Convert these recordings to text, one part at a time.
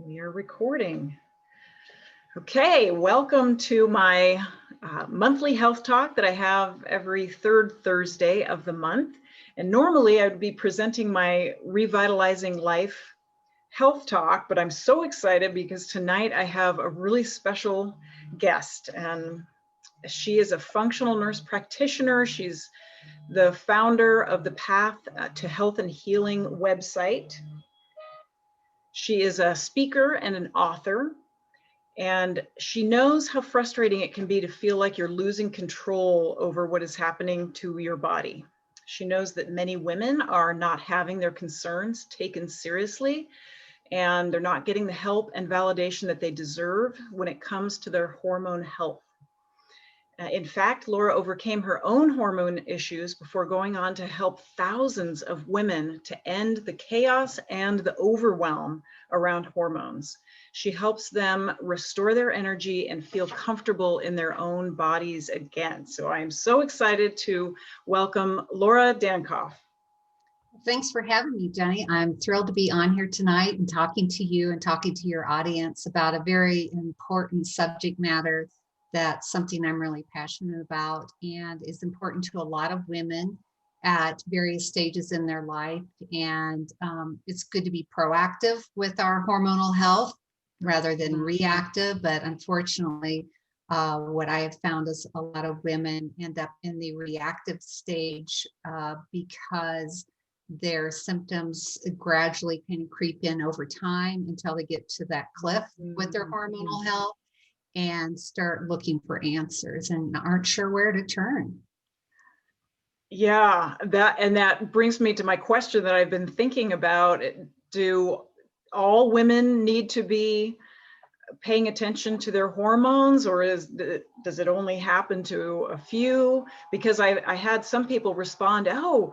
We are recording. Okay, welcome to my monthly health talk that I have every third Thursday of the month. And normally I would be presenting my Revitalizing Life health talk, but I'm so excited because tonight I have a really special guest, and she is a functional nurse practitioner. She's the founder of the Path to Health and Healing website. She is a speaker and an author, and she knows how frustrating it can be to feel like you're losing control over what is happening to your body. She knows that many women are not having their concerns taken seriously, and they're not getting the help and validation that they deserve when it comes to their hormone health. In fact, Laura overcame her own hormone issues before going on to help thousands of women to end the chaos and the overwhelm around hormones. She helps them restore their energy and feel comfortable in their own bodies again. So I'm so excited to welcome Laura Dankof. Thanks for having me, Jenny. I'm thrilled to be on here tonight and talking to you and talking to your audience about a very important subject matter. That's something I'm really passionate about and is important to a lot of women at various stages in their life. And it's good to be proactive with our hormonal health rather than reactive. But unfortunately, what I have found is a lot of women end up in the reactive stage because their symptoms gradually kind of creep in over time until they get to that cliff with their hormonal health and start looking for answers and aren't sure where to turn. Yeah, that brings me to my question that I've been thinking about. Do all women need to be paying attention to their hormones, or does it only happen to a few? Because I had some people respond, "Oh,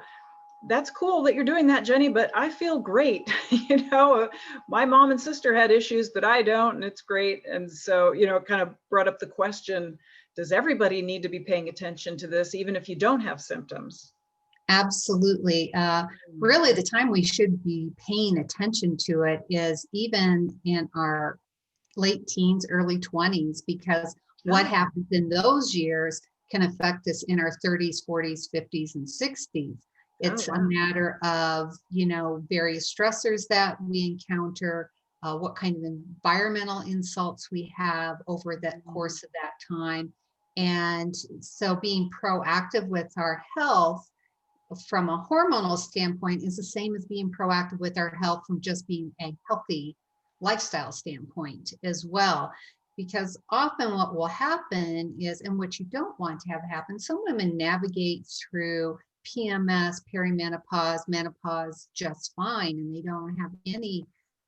that's cool that you're doing that, Jenny, but I feel great." My mom and sister had issues, but I don't, and it's great. And so, it kind of brought up the question, does everybody need to be paying attention to this, even if you don't have symptoms? Absolutely. Really, the time we should be paying attention to it is even in our late teens, early 20s, because what happens in those years can affect us in our 30s, 40s, 50s, and 60s. It's a matter of, various stressors that we encounter, what kind of environmental insults we have over that course of that time. And so being proactive with our health from a hormonal standpoint is the same as being proactive with our health from just being a healthy lifestyle standpoint as well. Because often what will happen is, and what you don't want to have happen, some women navigate through PMS, perimenopause, menopause just fine, and they don't have any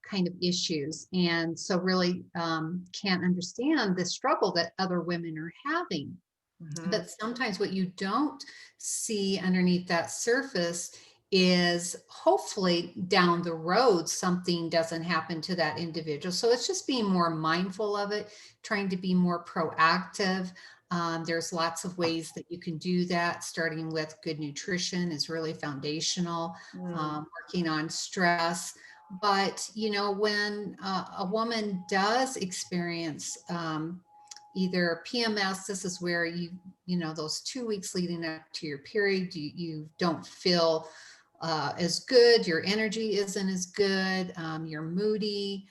kind of issues. And so really can't understand the struggle that other women are having. But sometimes what you don't see underneath that surface is hopefully down the road something doesn't happen to that individual. So it's just being more mindful of it, trying to be more proactive. There's lots of ways that you can do that. Starting with good nutrition is really foundational. Working on stress. But, when a woman does experience either PMS, this is where those 2 weeks leading up to your period, you don't feel as good, your energy isn't as good, you're moody,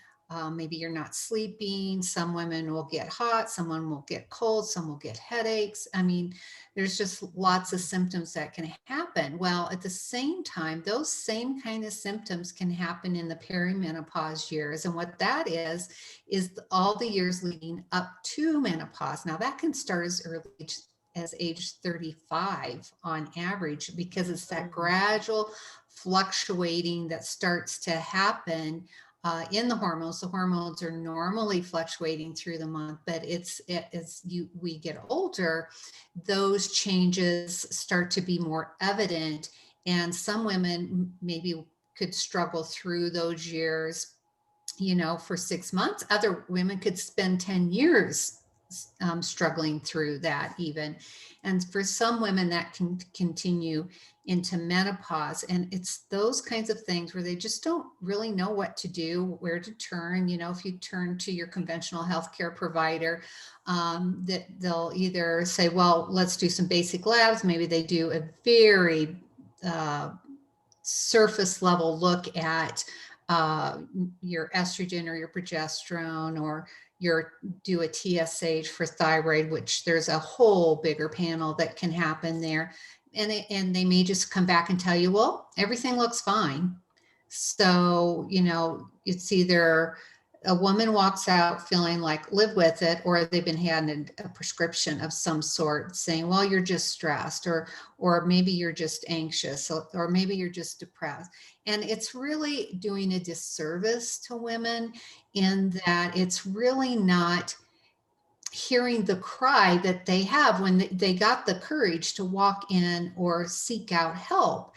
maybe you're not sleeping. Some women will get hot, someone will get cold, some will get headaches. I mean, there's just lots of symptoms that can happen. Well, at the same time, those same kind of symptoms can happen in the perimenopause years. And what that is all the years leading up to menopause. Now that can start as early as age 35 on average, because it's that gradual fluctuating that starts to happen in the hormones. The hormones are normally fluctuating through the month, but we get older, those changes start to be more evident. And some women maybe could struggle through those years, for 6 months. Other women could spend 10 years struggling through that even. And for some women that can continue into menopause. And it's those kinds of things where they just don't really know what to do, where to turn. If you turn to your conventional healthcare provider, that they'll either say, well, let's do some basic labs. Maybe they do a very surface level look at your estrogen or your progesterone, or do a TSH for thyroid, which there's a whole bigger panel that can happen there. And they may just come back and tell you, well, everything looks fine. So, it's either a woman walks out feeling like live with it, or they've been handed a prescription of some sort saying, well, you're just stressed, or maybe you're just anxious, or maybe you're just depressed. And it's really doing a disservice to women in that it's really not hearing the cry that they have when they got the courage to walk in or seek out help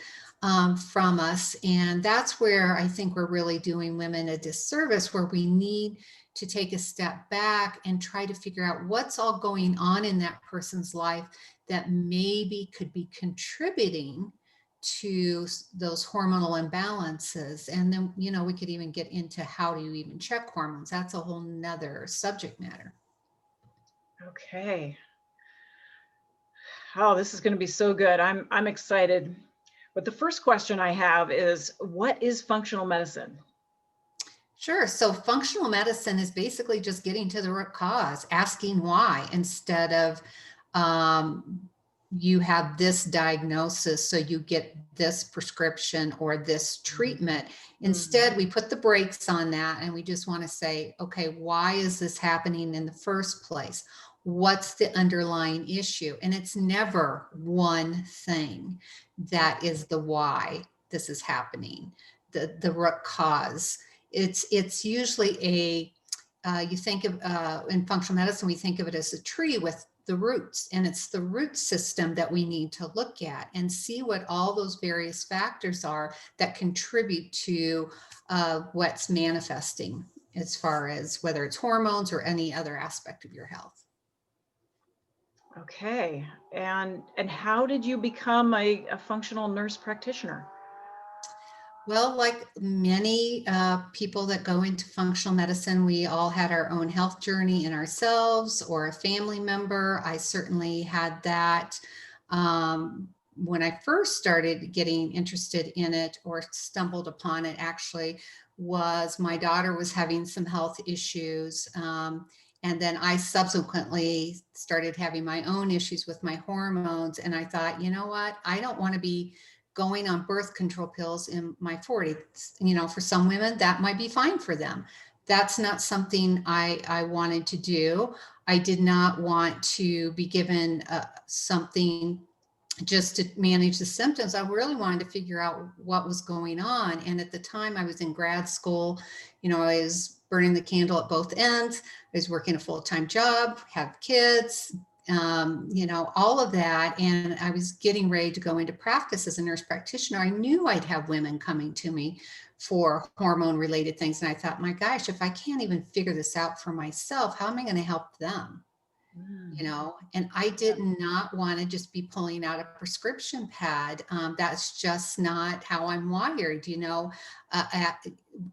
from us. And that's where I think we're really doing women a disservice, where we need to take a step back and try to figure out what's all going on in that person's life that maybe could be contributing to those hormonal imbalances. And then, we could even get into how do you even check hormones. That's a whole nother subject matter. Okay. Oh, this is going to be so good. I'm excited. But the first question I have is, what is functional medicine? Sure. So functional medicine is basically just getting to the root cause, asking why, instead of you have this diagnosis, so you get this prescription or this treatment. Instead, we put the brakes on that and we just want to say, okay, why is this happening in the first place? What's the underlying issue? And it's never one thing that is the why this is happening, the root cause. It's usually you think of in functional medicine, we think of it as a tree with the roots, and it's the root system that we need to look at and see what all those various factors are that contribute to what's manifesting, as far as whether it's hormones or any other aspect of your health. Okay. And how did you become a functional nurse practitioner? Well, like many people that go into functional medicine, we all had our own health journey in ourselves or a family member. I certainly had that. When I first started getting interested in it, or stumbled upon it actually, was my daughter was having some health issues. And then I subsequently started having my own issues with my hormones. And I thought, you know what, I don't want to be going on birth control pills in my 40s. For some women, that might be fine for them. That's not something I wanted to do. I did not want to be given something just to manage the symptoms. I really wanted to figure out what was going on. And at the time I was in grad school, I was burning the candle at both ends. I was working a full-time job, have kids, all of that. And I was getting ready to go into practice as a nurse practitioner. I knew I'd have women coming to me for hormone related things. And I thought, my gosh, if I can't even figure this out for myself, how am I going to help them? And I did not want to just be pulling out a prescription pad. That's just not how I'm wired.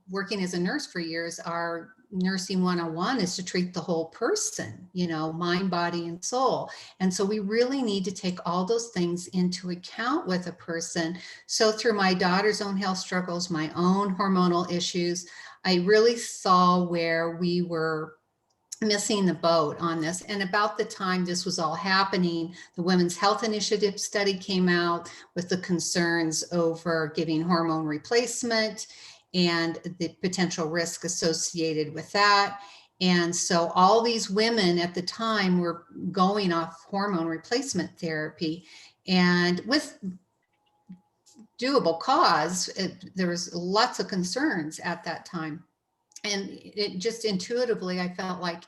Working as a nurse for years, our nursing 101 is to treat the whole person, mind, body, and soul. And so we really need to take all those things into account with a person. So through my daughter's own health struggles, my own hormonal issues, I really saw where we were missing the boat on this. And about the time this was all happening, the Women's Health Initiative study came out with the concerns over giving hormone replacement and the potential risk associated with that. And so all these women at the time were going off hormone replacement therapy, and with doable cause, there was lots of concerns at that time. And it just intuitively, I felt like,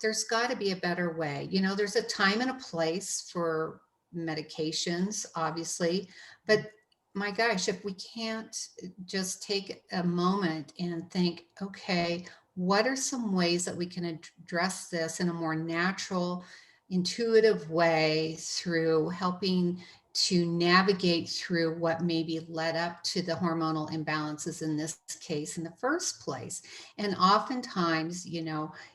there's got to be a better way. There's a time and a place for medications, obviously, but my gosh, if we can't just take a moment and think, okay, what are some ways that we can address this in a more natural, intuitive way through helping to navigate through what maybe led up to the hormonal imbalances in this case in the first place. And oftentimes,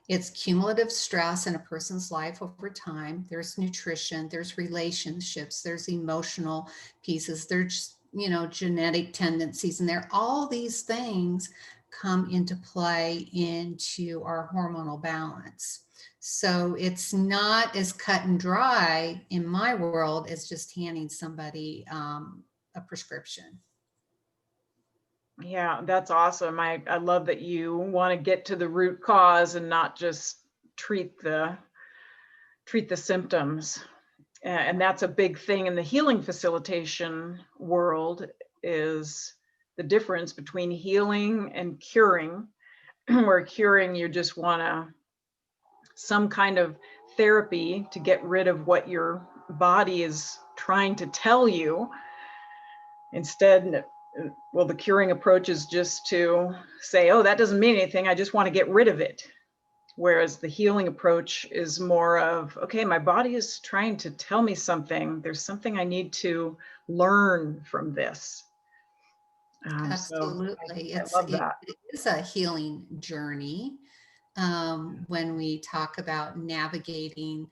it's cumulative stress in a person's life over time. There's nutrition, there's relationships, there's emotional pieces, there's, genetic tendencies, and all these things come into play into our hormonal balance. So it's not as cut and dry in my world as just handing somebody a prescription. Yeah, that's awesome. I love that you want to get to the root cause and not just treat the symptoms. And that's a big thing in the healing facilitation world, is the difference between healing and curing. Where curing, you just want some kind of therapy to get rid of what your body is trying to tell you. Instead, well, the curing approach is just to say, oh, that doesn't mean anything, I just want to get rid of it. Whereas the healing approach is more of, okay, my body is trying to tell me something. There's something I need to learn from this. Absolutely. I love that. It is a healing journey. When we talk about navigating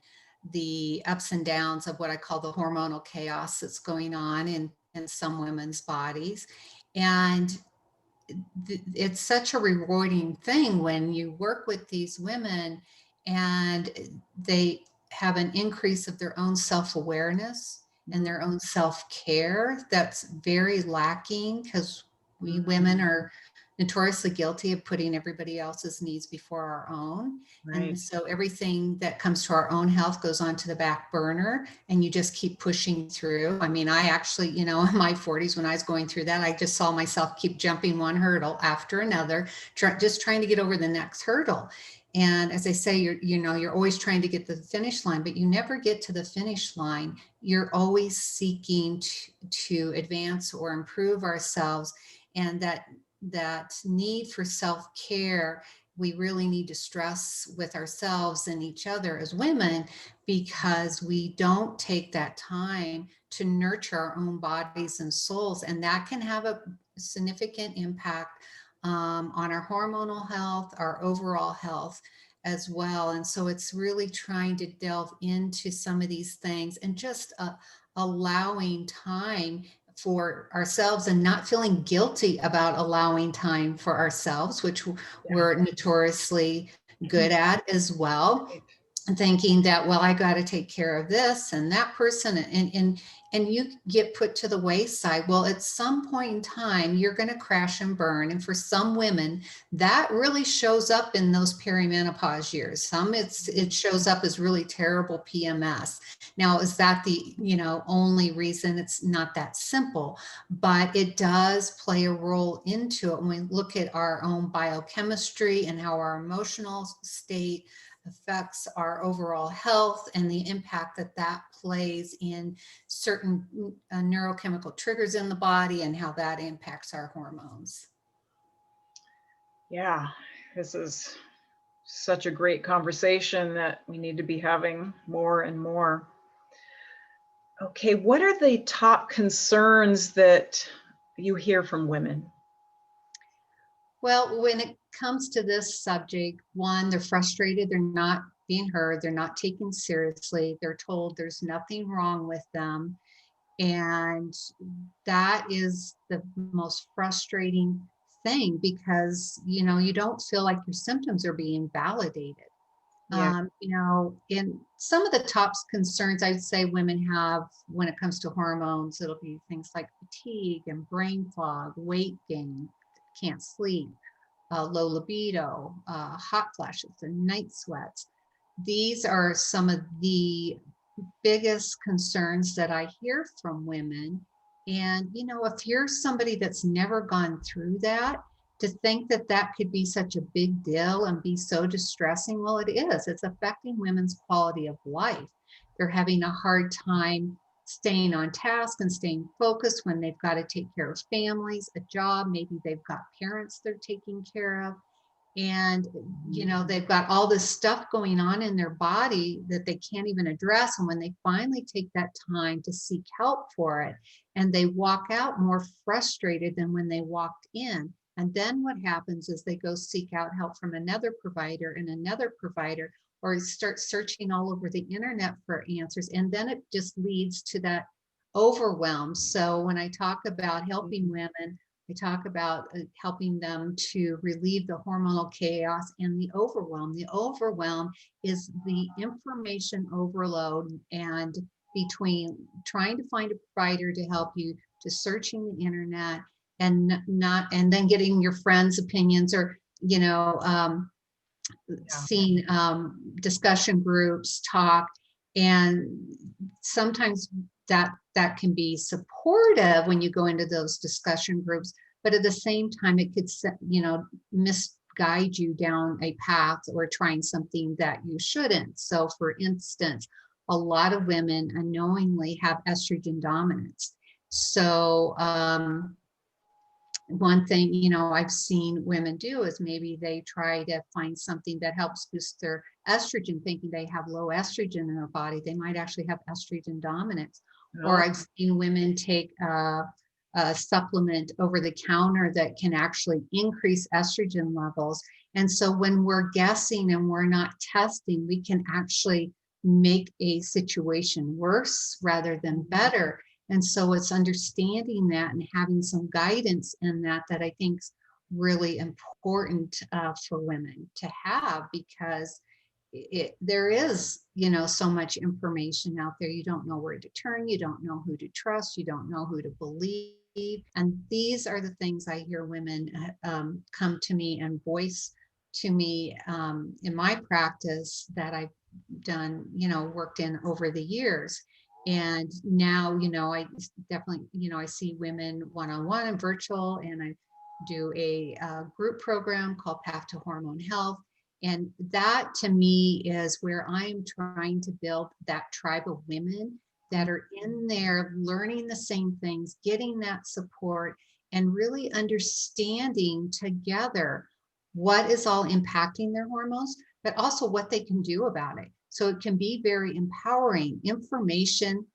the ups and downs of what I call the hormonal chaos that's going on in some women's bodies. And it's such a rewarding thing when you work with these women and they have an increase of their own self-awareness and their own self-care that's very lacking, because we women are notoriously guilty of putting everybody else's needs before our own. Right. And so everything that comes to our own health goes onto the back burner, and you just keep pushing through. I mean, I actually, in my 40s, when I was going through that, I just saw myself keep jumping one hurdle after another, just trying to get over the next hurdle. And as I say, you're always trying to get to the finish line, but you never get to the finish line. You're always seeking to advance or improve ourselves. And that need for self-care, we really need to stress with ourselves and each other as women, because we don't take that time to nurture our own bodies and souls. And that can have a significant impact on our hormonal health, our overall health as well. And so it's really trying to delve into some of these things and just allowing time for ourselves and not feeling guilty about allowing time for ourselves, which we're notoriously good at as well. And thinking that, well, I got to take care of this and that person, and you get put to the wayside. Well, at some point in time, you're going to crash and burn. And for some women, that really shows up in those perimenopause years. Some it shows up as really terrible PMS. Now, is that the only reason? It's not that simple, but it does play a role into it when we look at our own biochemistry and how our emotional state affects our overall health, and the impact that plays in certain neurochemical triggers in the body, and how that impacts our hormones. Yeah, this is such a great conversation that we need to be having more and more. Okay, what are the top concerns that you hear from women? Well, when it comes to this subject, one, they're frustrated, they're not being heard, they're not taken seriously, they're told there's nothing wrong with them. And that is the most frustrating thing, because, you don't feel like your symptoms are being validated. Yeah. In some of the top concerns I'd say women have when it comes to hormones, it'll be things like fatigue and brain fog, weight gain, can't sleep, low libido, hot flashes and night sweats. These are some of the biggest concerns that I hear from women. And, if you're somebody that's never gone through that, to think that that could be such a big deal and be so distressing, well, it is. It's affecting women's quality of life. They're having a hard time staying on task and staying focused when they've got to take care of families, a job, maybe they've got parents they're taking care of. And, you know, they've got all this stuff going on in their body that they can't even address. And when they finally take that time to seek help for it, and they walk out more frustrated than when they walked in. And then what happens is they go seek out help from another provider and another provider, or start searching all over the internet for answers. And then it just leads to that overwhelm. So when I talk about helping women, I talk about helping them to relieve the hormonal chaos and the overwhelm. The overwhelm is the information overload, and between trying to find a provider to help you, to searching the internet, and then getting your friends' opinions, or, you know, seeing discussion groups talk. And sometimes that can be supportive when you go into those discussion groups, but at the same time it could, you know, misguide you down a path or trying something that you shouldn't. So for instance, a lot of women unknowingly have estrogen dominance. So one thing, you know, I've seen women do is maybe they try to find something that helps boost their estrogen, thinking they have low estrogen in their body. They might actually have estrogen dominance. Or I've seen women take a supplement over the counter that can actually increase estrogen levels. And so when we're guessing and we're not testing, we can actually make a situation worse rather than better. And so it's understanding that and having some guidance in that I think is really important for women to have, because there is, you know, so much information out there. You don't know where to turn. You don't know who to trust. You don't know who to believe. And these are the things I hear women come to me and voice to me in my practice that I've done, you know, worked in over the years. And now, you know, I definitely, you know, I see women one-on-one and virtual, and I do a group program called Path to Hormone Health. And that to me is where I'm trying to build that tribe of women that are in there learning the same things, getting that support, and really understanding together what is all impacting their hormones, but also what they can do about it. So it can be very empowering. Information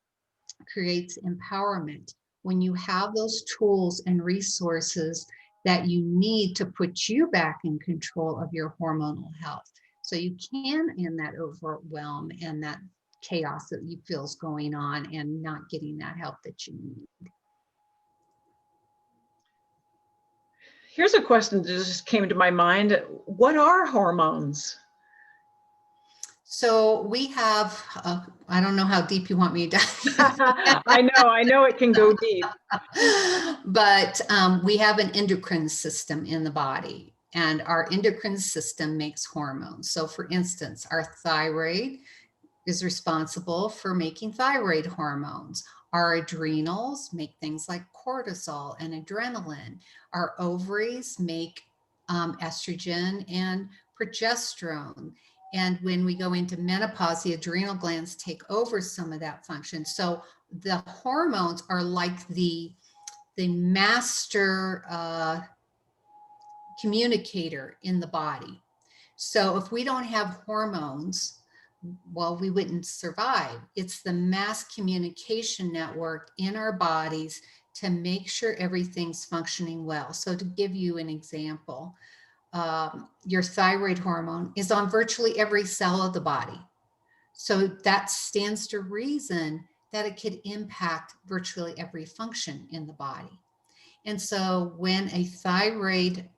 creates empowerment. When you have those tools and resources that you need to put you back in control of your hormonal health, so you can end that overwhelm and that chaos that you feel is going on and not getting that help that you need. Here's a question that just came to my mind. What are hormones? So we have, I don't know how deep you want me to dive. I know it can go deep. But we have an endocrine system in the body, and our endocrine system makes hormones. So for instance, our thyroid is responsible for making thyroid hormones. Our adrenals make things like cortisol and adrenaline. Our ovaries make estrogen and progesterone. And when we go into menopause, the adrenal glands take over some of that function. So the hormones are like the master communicator in the body. So if we don't have hormones, well, we wouldn't survive. It's the mass communication network in our bodies to make sure everything's functioning well. So to give you an example, your thyroid hormone is on virtually every cell of the body. So that stands to reason that it could impact virtually every function in the body. And so when a thyroid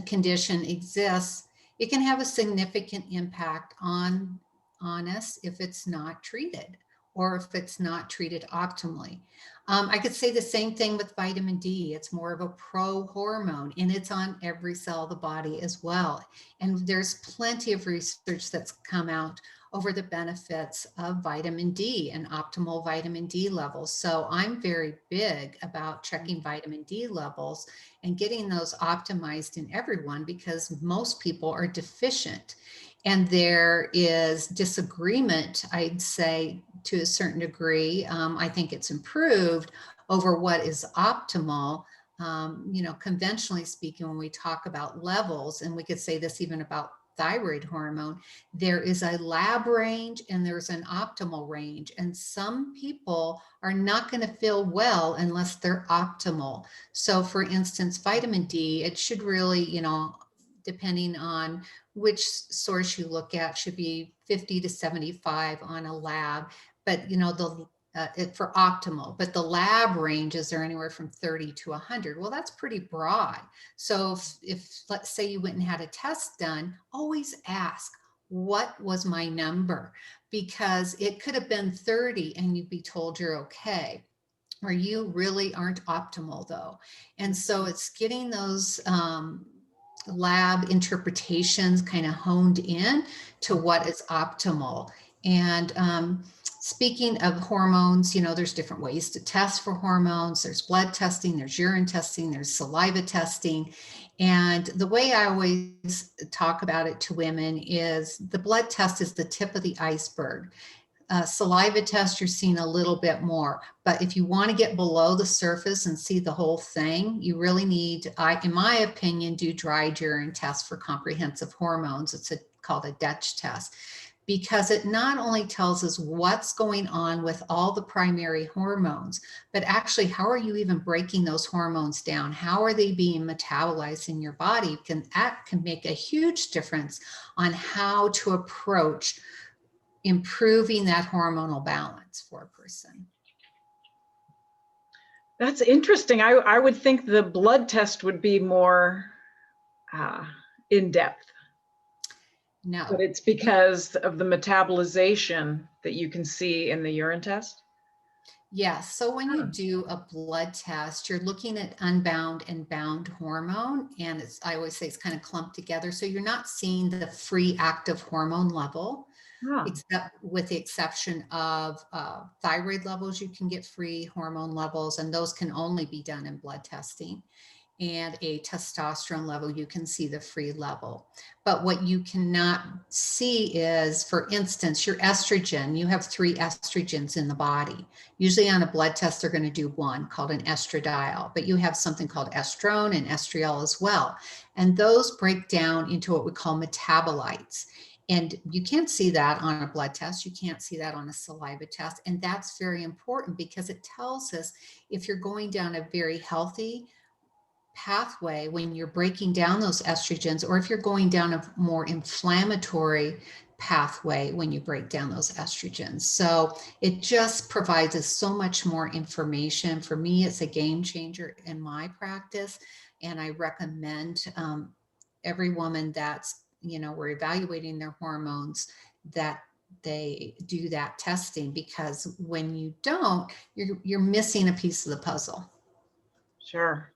condition exists, it can have a significant impact on us if it's not treated, or if it's not treated optimally. I could say the same thing with vitamin D. It's more of a pro-hormone, and it's on every cell of the body as well. And there's plenty of research that's come out over the benefits of vitamin D and optimal vitamin D levels. So I'm very big about checking vitamin D levels and getting those optimized in everyone, because most people are deficient. And there is disagreement, I'd say, to a certain degree. I think it's improved over what is optimal. conventionally speaking, when we talk about levels, and we could say this even about thyroid hormone, there is a lab range and there's an optimal range. And some people are not going to feel well unless they're optimal. So for instance, vitamin D, it should really, depending on which source you look at, should be 50 to 75 on a lab. But, for optimal, but the lab ranges are anywhere from 30 to 100. Well, that's pretty broad. So if let's say you went and had a test done, always ask, what was my number? Because it could have been 30 and you'd be told you're okay, or you really aren't optimal though. And so it's getting those lab interpretations kind of honed in to what is optimal. And speaking of hormones, there's different ways to test for hormones. There's blood testing, there's urine testing, there's saliva testing. And the way I always talk about it to women is the blood test is the tip of the iceberg. Saliva test, you're seeing a little bit more. But if you want to get below the surface and see the whole thing, you really need, in my opinion, do dry urine tests for comprehensive hormones. It's called a Detox test, because it not only tells us what's going on with all the primary hormones, but actually how are you even breaking those hormones down? How are they being metabolized in your body? That can make a huge difference on how to approach improving that hormonal balance for a person. That's interesting. I would think the blood test would be more in depth. No. But it's because of the metabolization that you can see in the urine test? Yes. So when you do a blood test, you're looking at unbound and bound hormone. And I always say it's kind of clumped together. So you're not seeing the free active hormone level, except with the exception of thyroid levels. You can get free hormone levels, and those can only be done in blood testing. And a testosterone level, you can see the free level. But what you cannot see is, for instance, your estrogen. You have 3 estrogens in the body. Usually on a blood test, they're going to do one called an estradiol, but you have something called estrone and estriol as well. And those break down into what we call metabolites. And you can't see that on a blood test. You can't see that on a saliva test. And that's very important because it tells us if you're going down a very healthy pathway when you're breaking down those estrogens, or if you're going down a more inflammatory pathway when you break down those estrogens. So it just provides us so much more information. For me, it's a game changer in my practice. And I recommend every woman that's, we're evaluating their hormones, that they do that testing, because when you don't, you're missing a piece of the puzzle. Sure.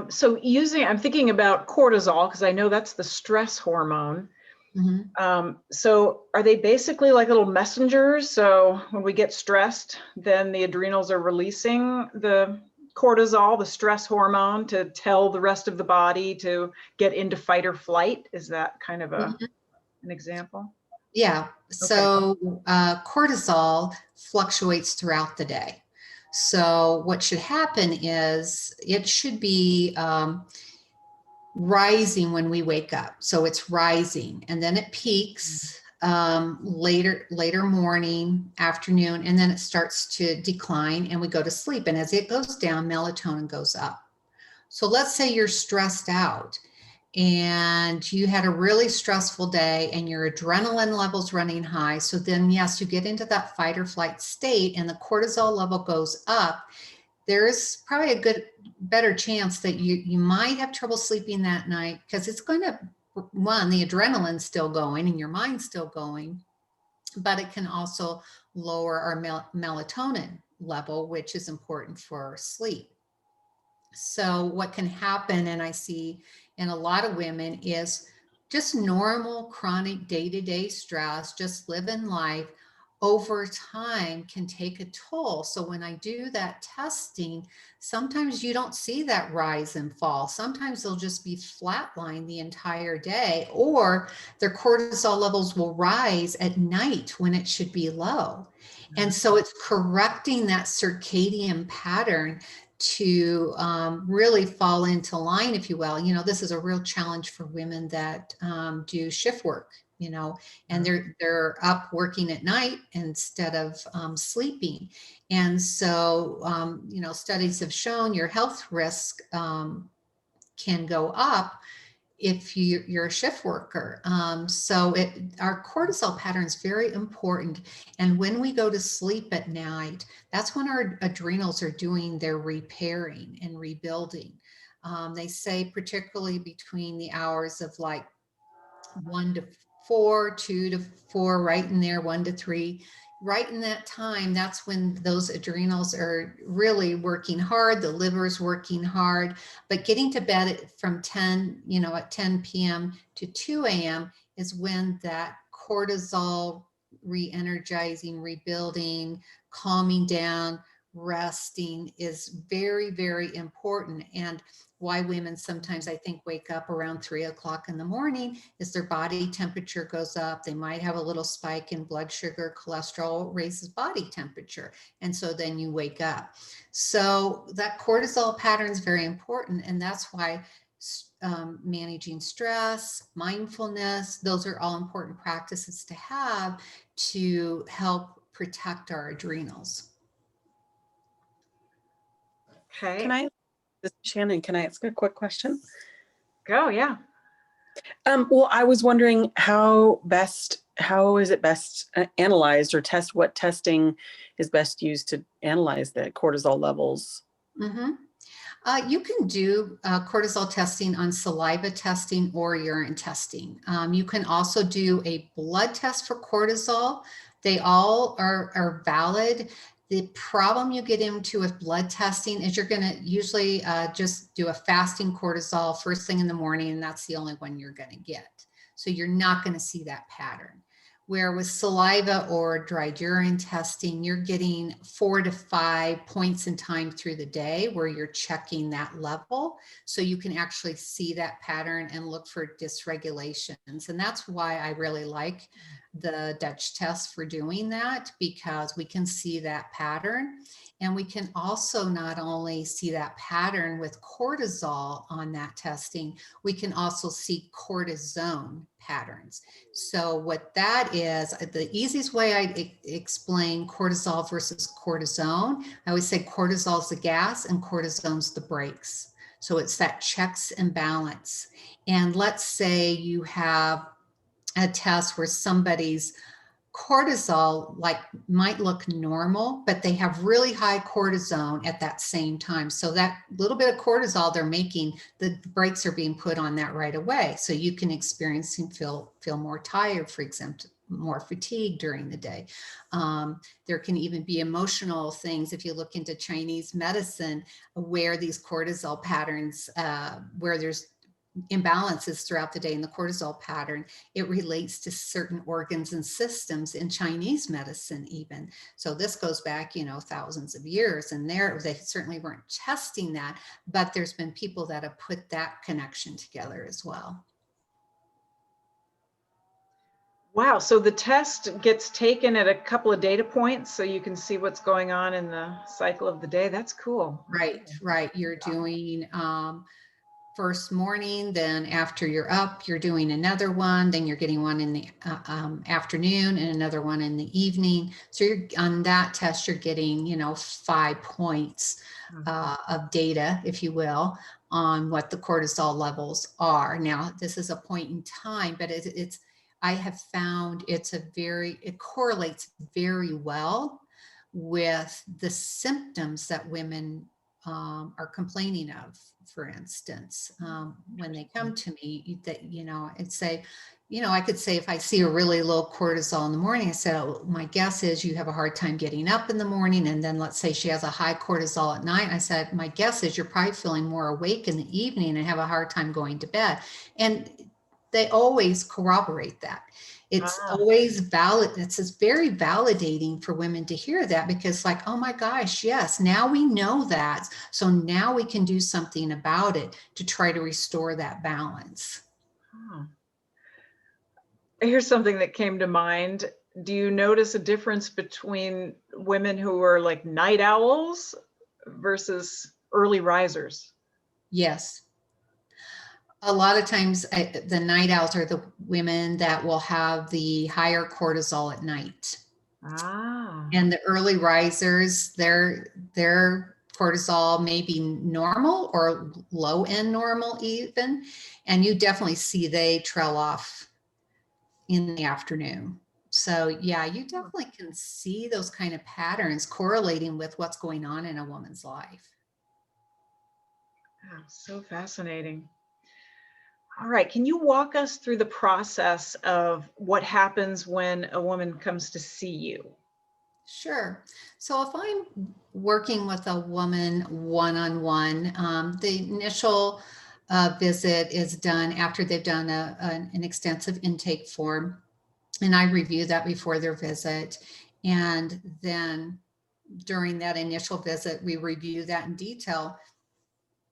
So I'm thinking about cortisol, because I know that's the stress hormone. Mm-hmm. So are they basically like little messengers? So when we get stressed, then the adrenals are releasing the cortisol, the stress hormone, to tell the rest of the body to get into fight or flight. Is that kind of an example? Yeah. So cortisol fluctuates throughout the day. So what should happen is it should be rising when we wake up. So it's rising, and then it peaks later morning, afternoon, and then it starts to decline and we go to sleep. And as it goes down, melatonin goes up. So let's say you're stressed out and you had a really stressful day and your adrenaline level's running high. So then, yes, you get into that fight or flight state and the cortisol level goes up. There's probably a better chance that you might have trouble sleeping that night, because it's going to, one, the adrenaline's still going and your mind's still going, but it can also lower our melatonin level, which is important for sleep. So what can happen, and I see in a lot of women, is just normal chronic day-to-day stress, just living life over time can take a toll. So when I do that testing, sometimes you don't see that rise and fall. Sometimes they'll just be flatline the entire day, or their cortisol levels will rise at night when it should be low. And so it's correcting that circadian pattern to really fall into line, if you will. You know, this is a real challenge for women that do shift work, you know, and they're up working at night instead of sleeping. And so, you know, studies have shown your health risk can go up if you're a shift worker. So our cortisol pattern is very important. And when we go to sleep at night, that's when our adrenals are doing their repairing and rebuilding. They say particularly between the hours of like 1 to 4, 2 to 4, right in there, 1 to 3. Right in that time, that's when those adrenals are really working hard, the liver's working hard, but getting to bed from 10, you know, at 10 p.m. to 2 a.m. is when that cortisol re-energizing, rebuilding, calming down, resting is very, very important. And why women sometimes, I think, wake up around 3 o'clock in the morning is their body temperature goes up. They might have a little spike in blood sugar, cholesterol raises body temperature. And so then you wake up. So that cortisol pattern is very important. And that's why managing stress, mindfulness, those are all important practices to have to help protect our adrenals. Okay. Shannon, can I ask a quick question? Go, yeah. Well, I was wondering how is it best analyzed or what testing is best used to analyze the cortisol levels? Mm-hmm. You can do cortisol testing on saliva testing or urine testing. You can also do a blood test for cortisol. They all are valid. The problem you get into with blood testing is you're going to usually just do a fasting cortisol first thing in the morning, and that's the only one you're going to get. So you're not going to see that pattern. Where with saliva or dried urine testing, you're getting 4 to 5 points in time through the day where you're checking that level. So you can actually see that pattern and look for dysregulations. And that's why I really like the Dutch test for doing that, because we can see that pattern. And we can also not only see that pattern with cortisol on that testing, we can also see cortisone patterns. So what that is, the easiest way I explain cortisol versus cortisone, I always say cortisol is the gas and cortisone's the brakes. So it's that checks and balance. And let's say you have a test where somebody's cortisol might look normal, but they have really high cortisone at that same time. So that little bit of cortisol they're making, the brakes are being put on that right away. So you can experience and feel more tired, for example, more fatigue during the day. There can even be emotional things if you look into Chinese medicine where these cortisol patterns, where there's imbalances throughout the day in the cortisol pattern, it relates to certain organs and systems in Chinese medicine even. So this goes back, you know, thousands of years, and they certainly weren't testing that, but there's been people that have put that connection together as well. Wow, so the test gets taken at a couple of data points so you can see what's going on in the cycle of the day. That's cool. Right. You're doing first morning, then after you're up, you're doing another one, then you're getting one in the afternoon and another one in the evening. So you're on that test, you're getting, you know, 5 points of data, if you will, on what the cortisol levels are. Now, this is a point in time, but I have found it correlates very well with the symptoms that women are complaining of. For instance, when they come to me, that, you know, I'd say, you know, I could say if I see a really low cortisol in the morning, I said, oh, my guess is you have a hard time getting up in the morning. And then let's say she has a high cortisol at night. I said, my guess is you're probably feeling more awake in the evening and have a hard time going to bed. And they always corroborate that. It's always valid. It's just very validating for women to hear that, because like, oh my gosh, yes, now we know that. So now we can do something about it to try to restore that balance. Here's something that came to mind. do you notice a difference between women who are like night owls versus early risers? Yes. A lot of times the night owls are the women that will have the higher cortisol at night. Ah. And the early risers, their cortisol may be normal or low end normal even. And you definitely see they trail off in the afternoon. So yeah, you definitely can see those kind of patterns correlating with what's going on in a woman's life. Wow, so fascinating. All right, can you walk us through the process of what happens when a woman comes to see you? Sure. So if I'm working with a woman one-on-one, the initial visit is done after they've done an extensive intake form, and I review that before their visit. And then during that initial visit, we review that in detail.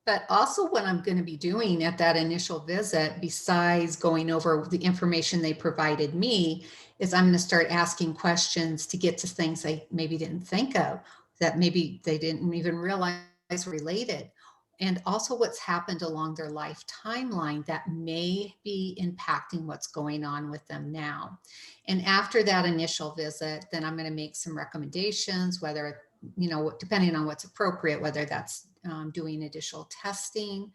But also what I'm going to be doing at that initial visit, besides going over the information they provided me, is I'm going to start asking questions to get to things they maybe didn't think of, that maybe they didn't even realize were related. And also what's happened along their life timeline that may be impacting what's going on with them now. And after that initial visit, then I'm going to make some recommendations, whether, depending on what's appropriate, whether that's doing additional testing,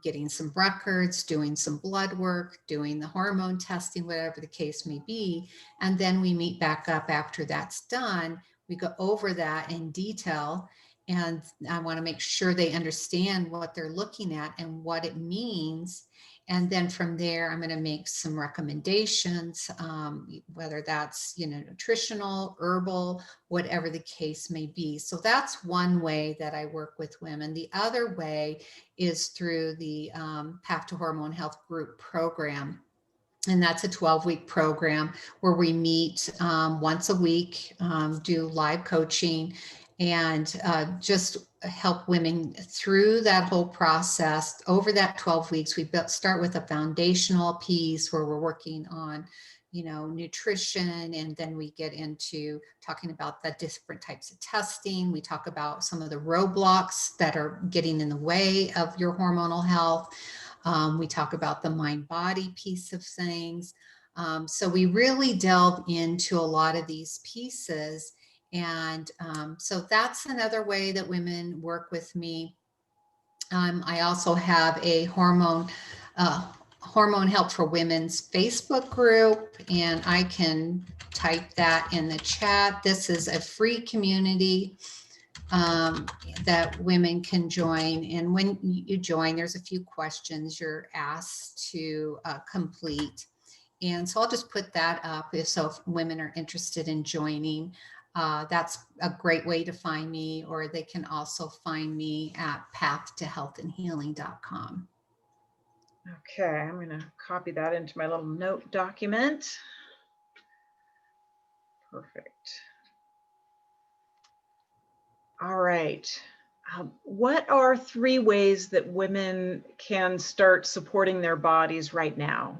getting some records, doing some blood work, doing the hormone testing, whatever the case may be. And then we meet back up after that's done. We go over that in detail. And I want to make sure they understand what they're looking at and what it means. And then from there, I'm going to make some recommendations, whether that's, nutritional, herbal, whatever the case may be. So that's one way that I work with women. The other way is through the Path to Hormone Health Group program. And that's a 12-week program where we meet once a week, do live coaching, and just help women through that whole process. Over that 12 weeks, we start with a foundational piece where we're working on, nutrition, and then we get into talking about the different types of testing. We talk about some of the roadblocks that are getting in the way of your hormonal health. We talk about the mind-body piece of things. So we really delve into a lot of these pieces. And so that's another way that women work with me. I also have a hormone help for women's Facebook group, and I can type that in the chat. This is a free community that women can join. And when you join, there's a few questions you're asked to complete. And so I'll just put that up if women are interested in joining. That's a great way to find me, or they can also find me at pathtohealthandhealing.com. Okay, I'm going to copy that into my little note document. Perfect. All right. What are 3 ways that women can start supporting their bodies right now?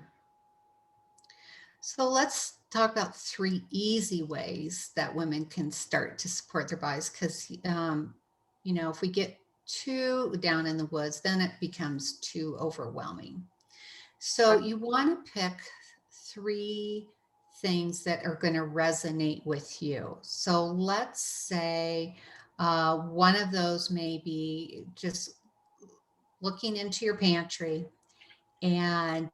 So let's talk about 3 easy ways that women can start to support their bodies, because, if we get too down in the woods, then it becomes too overwhelming. So you want to pick 3 things that are going to resonate with you. So let's say one of those may be just looking into your pantry and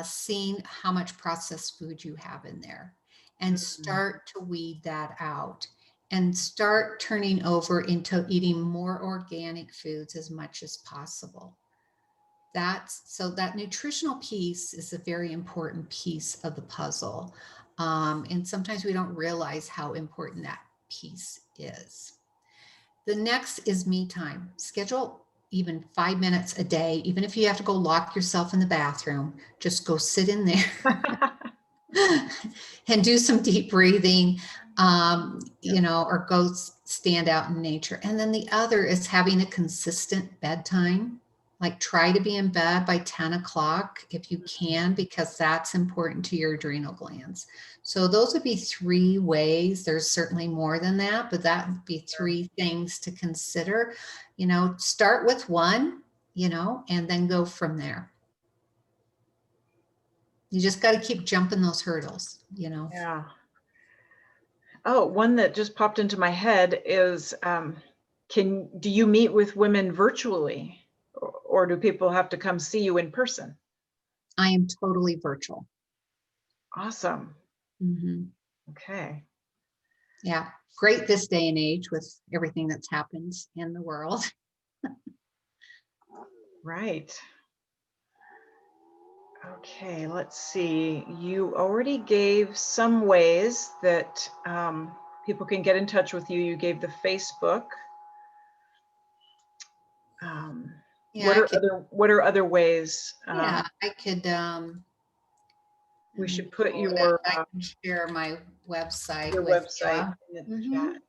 seeing how much processed food you have in there, and start to weed that out and start turning over into eating more organic foods as much as possible. So that nutritional piece is a very important piece of the puzzle. And sometimes we don't realize how important that piece is. The next is me time. Schedule even 5 minutes a day, even if you have to go lock yourself in the bathroom, just go sit in there and do some deep breathing, or go stand out in nature. And then the other is having a consistent bedtime. Like try to be in bed by 10 o'clock if you can, because that's important to your adrenal glands. So those would be 3 ways. There's certainly more than that, but that would be 3 things to consider. Start with one, and then go from there. You just got to keep jumping those hurdles, Yeah. Oh, one that just popped into my head is, do you meet with women virtually, or do people have to come see you in person? I am totally virtual. Awesome. Mhm. Okay. Yeah. Great this day and age with everything that's happened in the world. Right. Okay, let's see. You already gave some ways that people can get in touch with you. You gave the Facebook. Yeah, What are other ways? Yeah, I could. We let me should put pull it your up. I can share my website with website you. in the chat,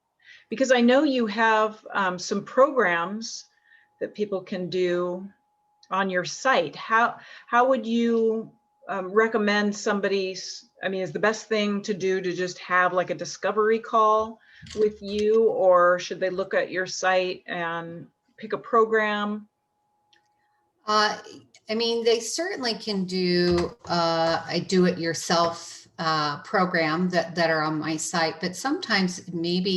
because I know you have some programs that people can do on your site. How would you recommend somebody's? I mean, is the best thing to do to just have like a discovery call with you, or should they look at your site and pick a program? I mean, they certainly can do a do-it-yourself program that are on my site, but sometimes maybe,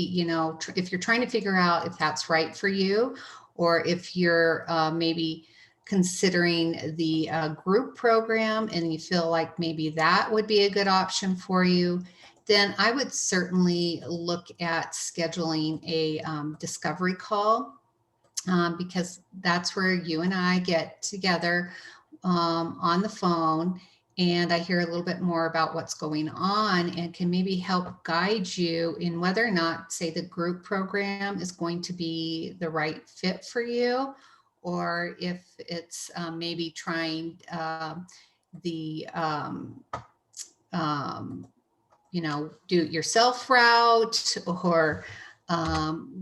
if you're trying to figure out if that's right for you, or if you're maybe considering the group program and you feel like maybe that would be a good option for you, then I would certainly look at scheduling a discovery call. Because that's where you and I get together on the phone, and I hear a little bit more about what's going on and can maybe help guide you in whether or not, say, the group program is going to be the right fit for you, or if it's maybe trying the do it yourself route, or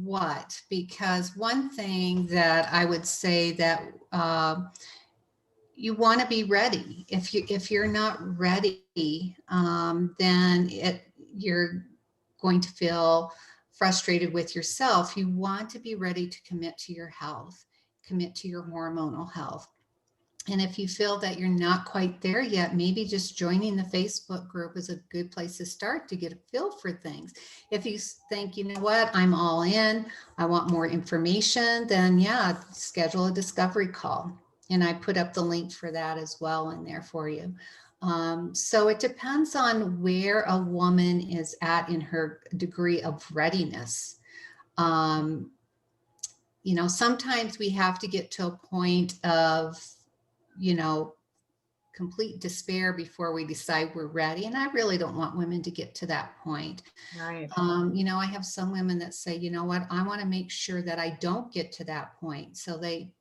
what. Because one thing that I would say that you want to be ready. If you're not ready, then you're going to feel frustrated with yourself. You want to be ready to commit to your health, commit to your hormonal health. And if you feel that you're not quite there yet, maybe just joining the Facebook group is a good place to start to get a feel for things. If you think, you know what, I'm all in, I want more information, then yeah, schedule a discovery call. And I put up the link for that as well in there for you. So it depends on where a woman is at in her degree of readiness. Sometimes we have to get to a point of complete despair before we decide we're ready. And I really don't want women to get to that point. Right. I have some women that say, you know what, I want to make sure that I don't get to that point. So they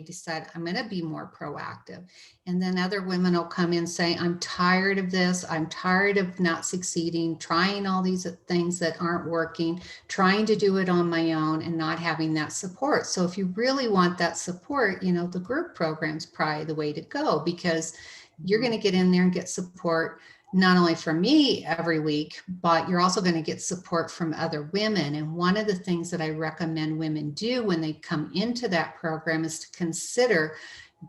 decide I'm going to be more proactive. And then other women will come in saying, I'm tired of this. I'm tired of not succeeding, trying all these things that aren't working, trying to do it on my own and not having that support. So if you really want that support, the group program's probably the way to go, because you're going to get in there and get support not only from me every week, but you're also going to get support from other women. And one of the things that I recommend women do when they come into that program is to consider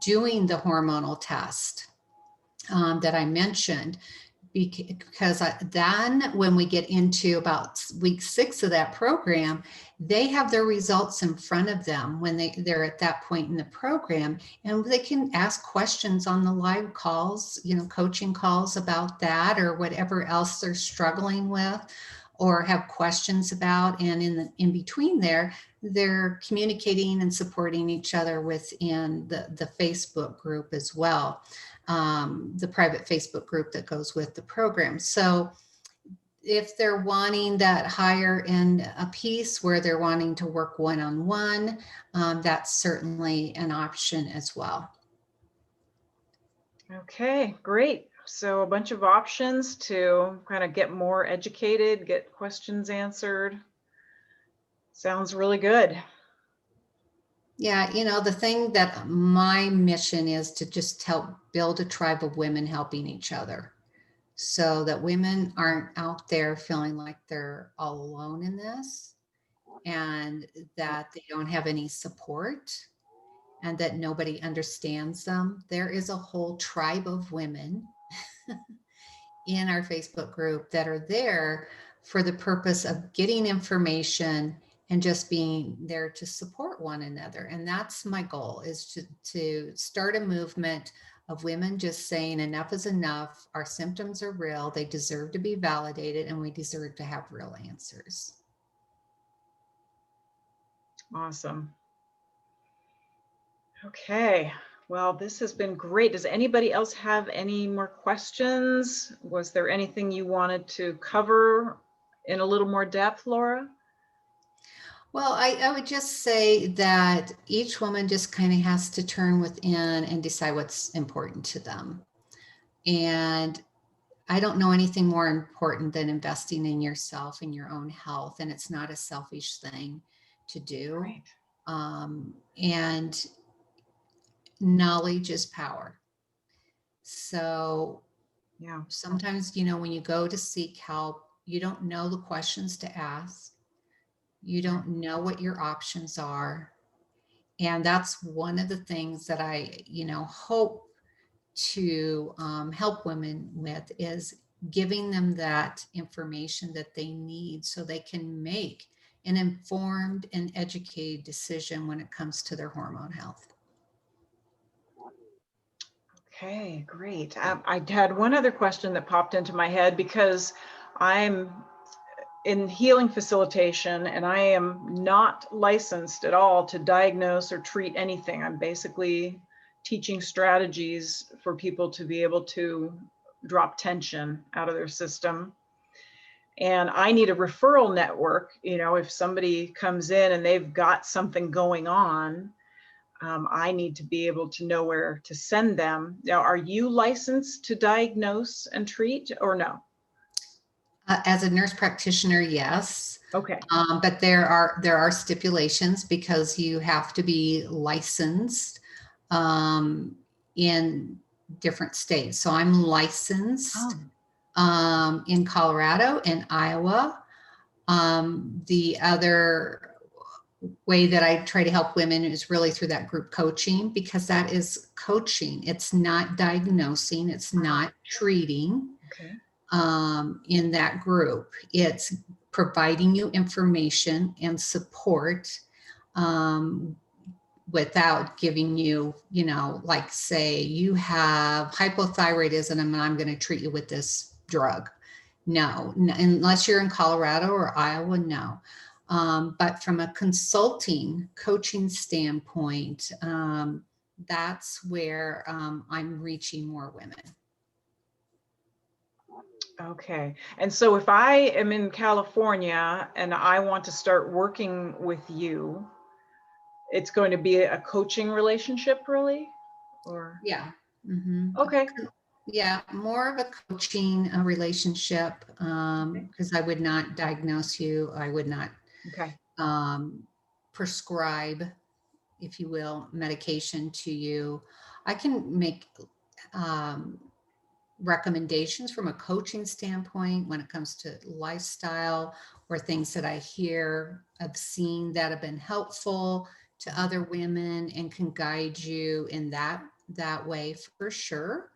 doing the hormonal test that I mentioned. Because then when we get into about week 6 of that program, they have their results in front of them when they're at that point in the program, and they can ask questions on the live calls, coaching calls about that or whatever else they're struggling with or have questions about. And in between there, they're communicating and supporting each other within the Facebook group as well. The private Facebook group that goes with the program. So if they're wanting that higher end a piece where they're wanting to work one-on-one, that's certainly an option as well. Okay, great. So a bunch of options to kind of get more educated, get questions answered. Sounds really good. Yeah, the thing that my mission is to just help build a tribe of women helping each other so that women aren't out there feeling like they're all alone in this and that they don't have any support and that nobody understands them. There is a whole tribe of women in our Facebook group that are there for the purpose of getting information and just being there to support one another. And that's my goal, is to start a movement of women just saying enough is enough. Our symptoms are real. They deserve to be validated and we deserve to have real answers. Awesome. Okay. Well, this has been great. Does anybody else have any more questions? Was there anything you wanted to cover in a little more depth, Laura? Well, I would just say that each woman just kind of has to turn within and decide what's important to them. And I don't know anything more important than investing in yourself and your own health. And it's not a selfish thing to do. Right. And knowledge is power. So Yeah. sometimes, when you go to seek help, you don't know the questions to ask. You don't know what your options are. And that's one of the things that I, hope to help women with, is giving them that information that they need so they can make an informed and educated decision when it comes to their hormone health. Okay, great. I had one other question that popped into my head because I'm in healing facilitation and I am not licensed at all to diagnose or treat anything. I'm basically teaching strategies for people to be able to drop tension out of their system. And I need a referral network. If somebody comes in and they've got something going on, I need to be able to know where to send them. Now, are you licensed to diagnose and treat or no? As a nurse practitioner, yes. Okay. But there are stipulations because you have to be licensed in different states. So I'm licensed in Colorado and Iowa. The other way that I try to help women is really through that group coaching, because that is coaching. It's not diagnosing. It's not treating. Okay. In that group, it's providing you information and support without giving you, like say you have hypothyroidism and I'm going to treat you with this drug. No, unless you're in Colorado or Iowa, no. But from a consulting coaching standpoint, that's where I'm reaching more women. Okay. And so if I am in California and I want to start working with you, it's going to be a coaching relationship, really? Or Yeah. Mm-hmm. Okay. Yeah, more of a coaching relationship, because I would not diagnose you. I would not Okay. prescribe, if you will, medication to you. I can make recommendations from a coaching standpoint when it comes to lifestyle or things that I hear, I've seen that have been helpful to other women and can guide you in that way for sure.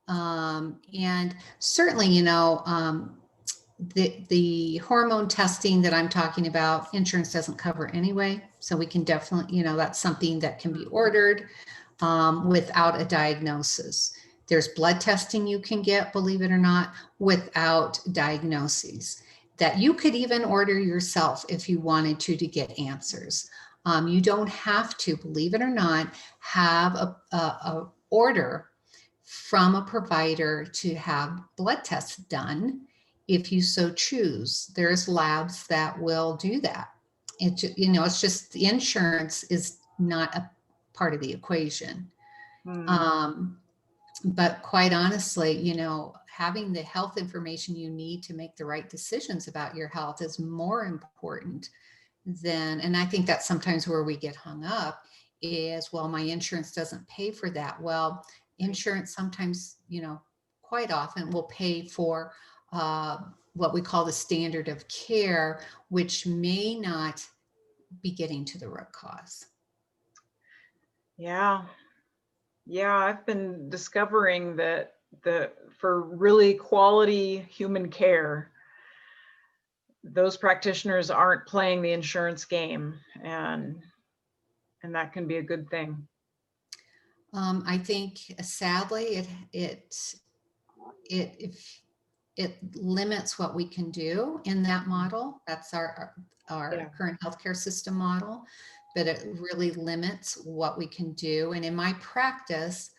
And certainly, the hormone testing that I'm talking about, insurance doesn't cover anyway. So we can definitely, that's something that can be ordered without a diagnosis. There's blood testing you can get, believe it or not, without diagnoses that you could even order yourself if you wanted to get answers. You don't have to, believe it or not, have a order from a provider to have blood tests done. If you so choose, there's labs that will do that. It's just the insurance is not a part of the equation. But quite honestly, having the health information you need to make the right decisions about your health is more important than, and I think that's sometimes where we get hung up, is, well, my insurance doesn't pay for that. Well, insurance sometimes, quite often will pay for what we call the standard of care, which may not be getting to the root cause. Yeah. Yeah, I've been discovering that for really quality human care, those practitioners aren't playing the insurance game, and that can be a good thing. I think sadly it limits what we can do in that model. That's our Yeah. current healthcare system model, but it really limits what we can do. And in my practice,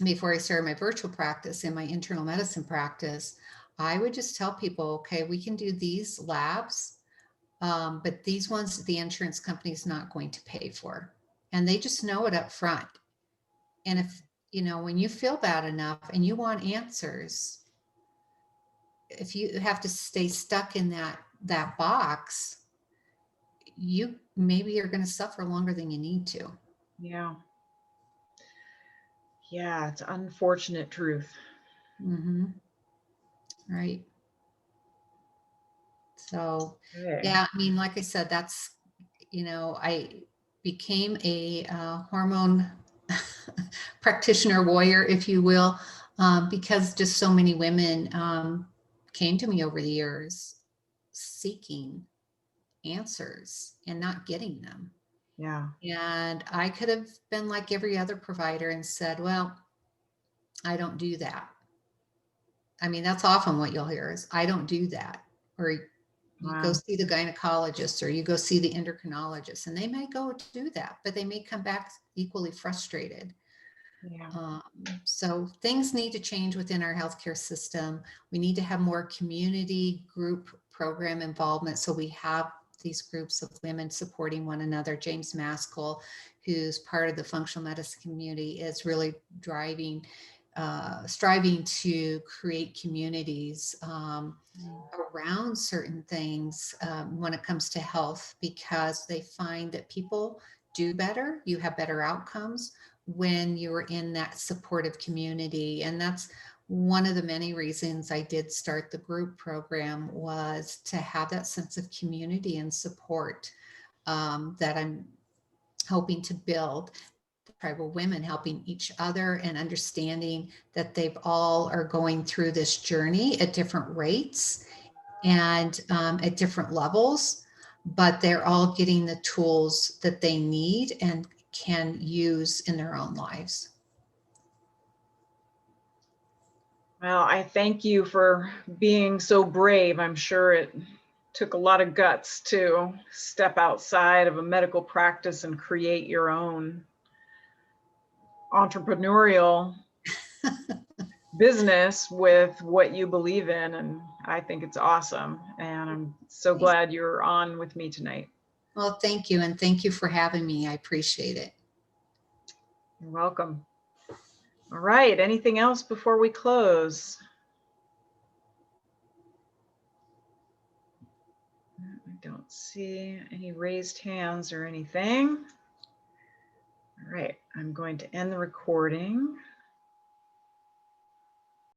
before I started my virtual practice, in my internal medicine practice, I would just tell people, okay, we can do these labs, but these ones the insurance company is not going to pay for. And they just know it up front. And if, when you feel bad enough and you want answers, if you have to stay stuck in that box, maybe you're going to suffer longer than you need to. Yeah. Yeah, it's unfortunate truth. Mm-hmm. Right. So, Okay. yeah, I mean, like I said, that's, I became a hormone practitioner warrior, if you will, because just so many women came to me over the years seeking answers and not getting them. Yeah. And I could have been like every other provider and said, well, I don't do that. I mean, that's often what you'll hear is, I don't do that. Or you go Wow. see the gynecologist, or you go see the endocrinologist, and they may go do that, but they may come back equally frustrated. Yeah. So things need to change within our healthcare system. We need to have more community group program involvement. So we have these groups of women supporting one another. James Maskell, who's part of the functional medicine community, is really striving to create communities around certain things when it comes to health, because they find that people do better, you have better outcomes when you're in that supportive community. And that's one of the many reasons I did start the group program, was to have that sense of community and support that I'm hoping to build. Tribal women helping each other and understanding that they've all are going through this journey at different rates and at different levels, but they're all getting the tools that they need and can use in their own lives. Well, I thank you for being so brave. I'm sure it took a lot of guts to step outside of a medical practice and create your own entrepreneurial business with what you believe in. And I think it's awesome. And I'm so glad you're on with me tonight. Well, thank you. And thank you for having me. I appreciate it. You're welcome. All right. Anything else before we close? I don't see any raised hands or anything. All right. I'm going to end the recording.